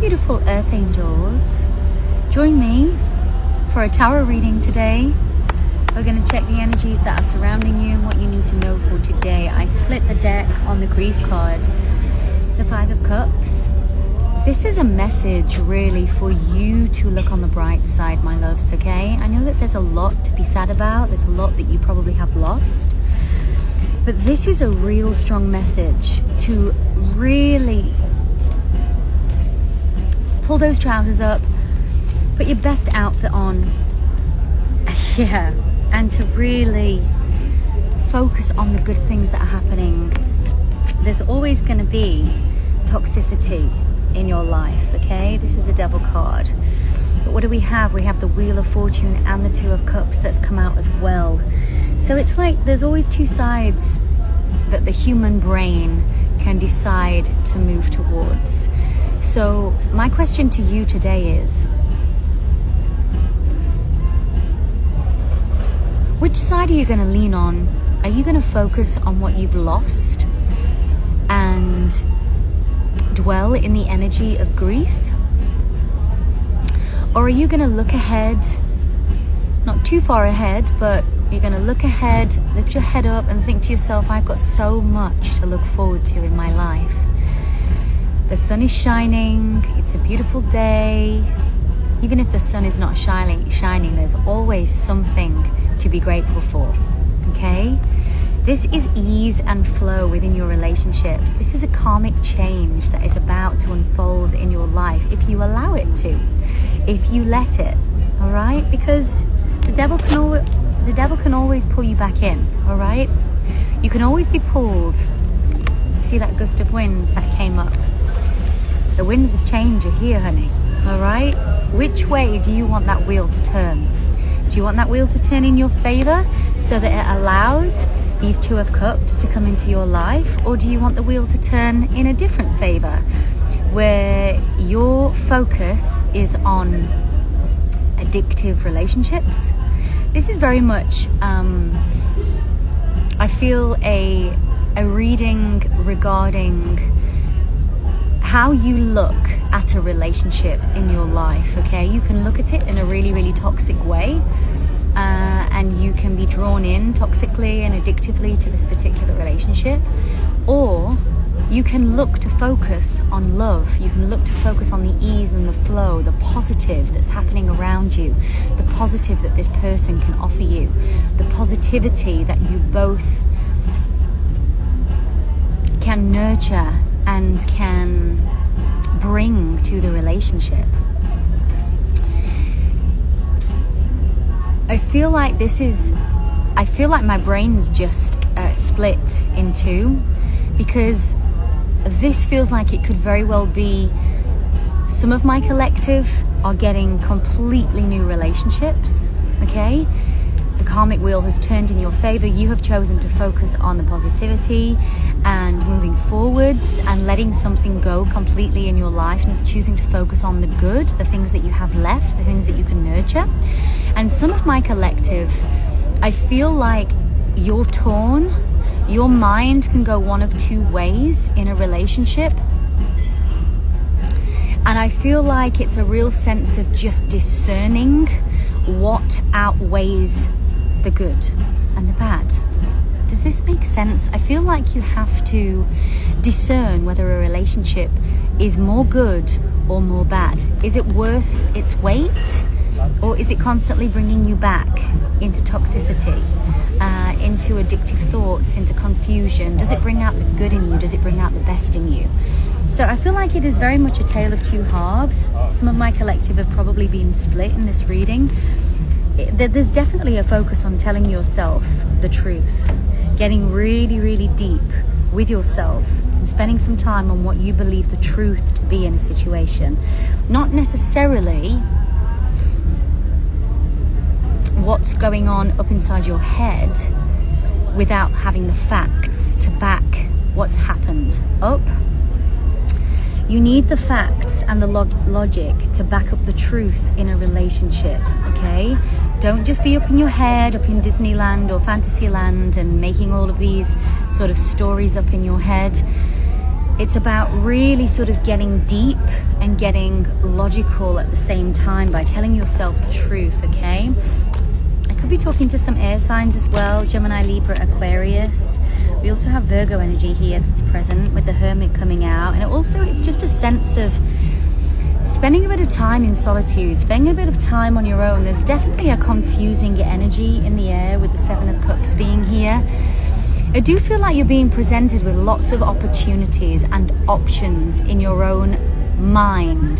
beautiful earth angels. Join me for a tarot reading today. We're going to check the energies that are surrounding you and what you need to know for today. I split the deck on the grief card, the Five of Cups. This is a message really for you to look on the bright side, my loves, okay? I know that there's a lot to be sad about. There's a lot that you probably have lost. But this is a real strong message to really pull those trousers up, put your best outfit on, yeah, and to really focus on the good things that are happening. There's always going to be toxicity in your life, okay? This is the Devil card. But what do we have? We have the Wheel of Fortune and the Two of Cups that's come out as well. So it's like there's always two sides that the human brain can decide to move towards. So my question to you today is, which side are you going to lean on? Are you going to focus on what you've lost and dwell in the energy of grief? Or are you going to look ahead, not too far ahead, but you're going to look ahead, lift your head up and think to yourself, I've got so much to look forward to in my life. The sun is shining, it's a beautiful day. Even if the sun is not shining, there's always something to be grateful for, okay? This is ease and flow within your relationships. This is a karmic change that is about to unfold in your life if you allow it to, if you let it, all right? Because the devil can always pull you back in, all right? You can always be pulled. See that gust of wind that came up? The winds of change are here, honey, all right? Which way do you want that wheel to turn? Do you want that wheel to turn in your favor so that it allows these Two of Cups to come into your life? Or do you want the wheel to turn in a different favor where your focus is on addictive relationships? This is very much, I feel a reading regarding how you look at a relationship in your life, okay? You can look at it in a really, really toxic way, and you can be drawn in toxically and addictively to this particular relationship, or you can look to focus on love. You can look to focus on the ease and the flow, the positive that's happening around you, the positive that this person can offer you, the positivity that you both can nurture and can bring to the relationship. I feel like my brain's just split in two, because this feels like it could very well be some of my collective are getting completely new relationships, okay? The karmic wheel has turned in your favor. You have chosen to focus on the positivity and moving forwards and letting something go completely in your life and choosing to focus on the good, the things that you have left, the things that you can nurture. And some of my collective, I feel like you're torn. Your mind can go one of two ways in a relationship. And I feel like it's a real sense of just discerning what outweighs the good and the bad. Does this make sense? I feel like you have to discern whether a relationship is more good or more bad. Is it worth its weight, or is it constantly bringing you back into toxicity, into addictive thoughts, into confusion? Does it bring out the good in you? Does it bring out the best in you? So I feel like it is very much a tale of two halves. Some of my collective have probably been split in this reading. There's definitely a focus on telling yourself the truth, getting really, really deep with yourself and spending some time on what you believe the truth to be in a situation. Not necessarily what's going on up inside your head without having the facts to back what's happened up. You need the facts and the logic to back up the truth in a relationship, okay? Don't just be up in your head, up in Disneyland or Fantasyland and making all of these sort of stories up in your head. It's about really sort of getting deep and getting logical at the same time by telling yourself the truth, okay? I could be talking to some air signs as well, Gemini, Libra, Aquarius. We also have Virgo energy here that's present with the Hermit coming out. And it's just a sense of spending a bit of time in solitude, spending a bit of time on your own. There's definitely a confusing energy in the air with the Seven of Cups being here. I do feel like you're being presented with lots of opportunities and options in your own mind.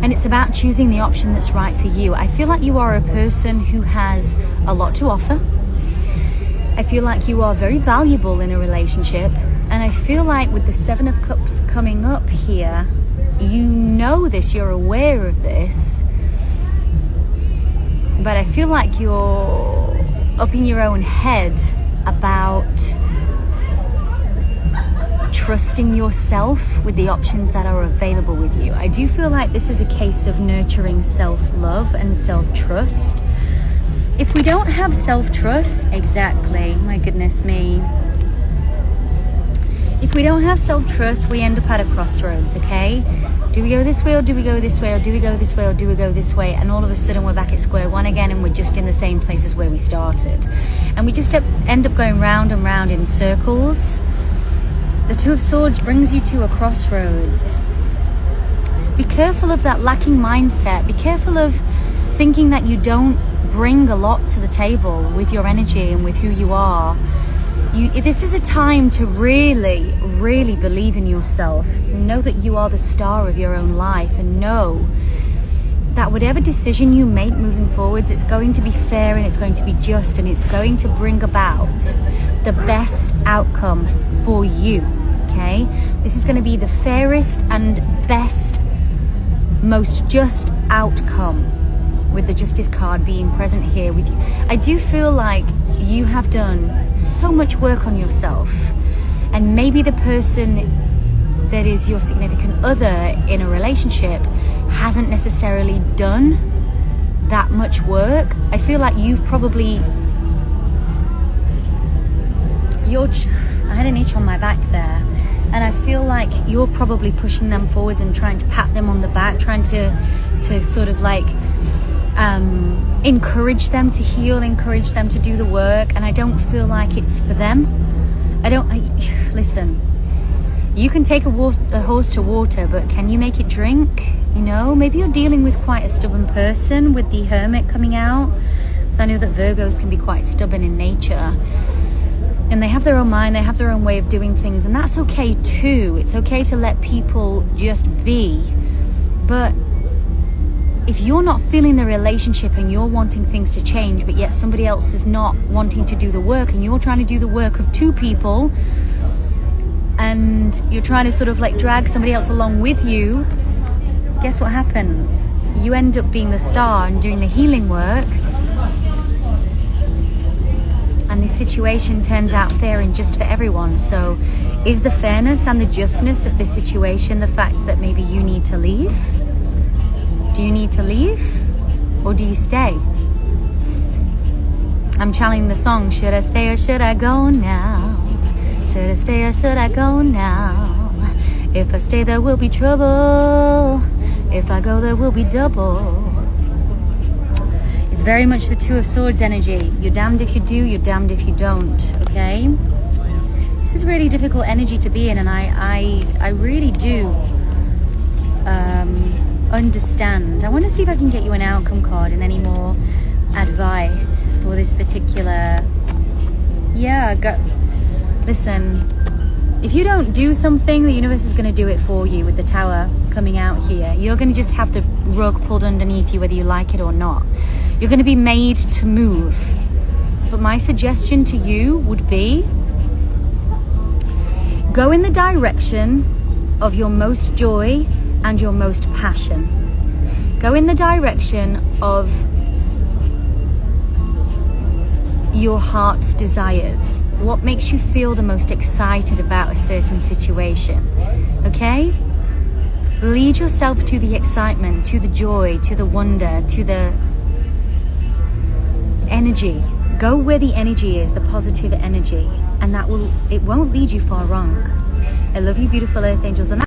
And it's about choosing the option that's right for you. I feel like you are a person who has a lot to offer. I feel like you are very valuable in a relationship. And I feel like with the Seven of Cups coming up here, you know this, you're aware of this. But I feel like you're up in your own head about trusting yourself with the options that are available with you. I do feel like this is a case of nurturing self-love and self-trust. If we don't have self-trust, exactly, my goodness me. If we don't have self-trust, we end up at a crossroads, okay? Do we go this way or do we go this way, or do we go this way or do we go this way? And all of a sudden we're back at square one again, and we're just in the same place as where we started. And we just end up going round and round in circles. The Two of Swords brings you to a crossroads. Be careful of that lacking mindset. Be careful of thinking that you don't bring a lot to the table with your energy and with who you are. This is a time to really, really believe in yourself. Know that you are the star of your own life, and know that whatever decision you make moving forwards, it's going to be fair and it's going to be just, and it's going to bring about the best outcome for you, okay? This is going to be the fairest and best, most just outcome, with the Justice card being present here with you. I do feel like you have done so much work on yourself, and maybe the person that is your significant other in a relationship hasn't necessarily done that much work. I feel like you've probably, I had an itch on my back there, and I feel like you're probably pushing them forwards and trying to pat them on the back, trying to sort of like encourage them to heal, encourage them to do the work. And I don't feel like it's for them. Listen, you can take a horse to water, but can you make it drink? You know, maybe you're dealing with quite a stubborn person with the Hermit coming out. So I know that Virgos can be quite stubborn in nature, and they have their own mind, they have their own way of doing things, and that's okay too. It's okay to let people just be. But if you're not feeling the relationship and you're wanting things to change, but yet somebody else is not wanting to do the work, and you're trying to do the work of two people, and you're trying to sort of like drag somebody else along with you, guess what happens? You end up being the star and doing the healing work, and this situation turns out fair and just for everyone. So is the fairness and the justness of this situation the fact that maybe you need to leave? Do you need to leave, or do you stay? I'm channeling the song, should I stay or should I go now? Should I stay or should I go now? If I stay there will be trouble, if I go there will be double. It's very much the Two of Swords energy. You're damned if you do, you're damned if you don't, okay? This is really difficult energy to be in, and I really do understand. I want to see if I can get you an outcome card and any more advice for this particular. Listen, if you don't do something, the universe is going to do it for you with the Tower coming out here. You're going to just have the rug pulled underneath you whether you like it or not. You're going to be made to move. But my suggestion to you would be, go in the direction of your most joy and your most passion. Go in the direction of your heart's desires. What makes you feel the most excited about a certain situation, okay? Lead yourself to the excitement, to the joy, to the wonder, to the energy. Go where the energy is, the positive energy. and it won't lead you far wrong. I love you, beautiful earth angels. And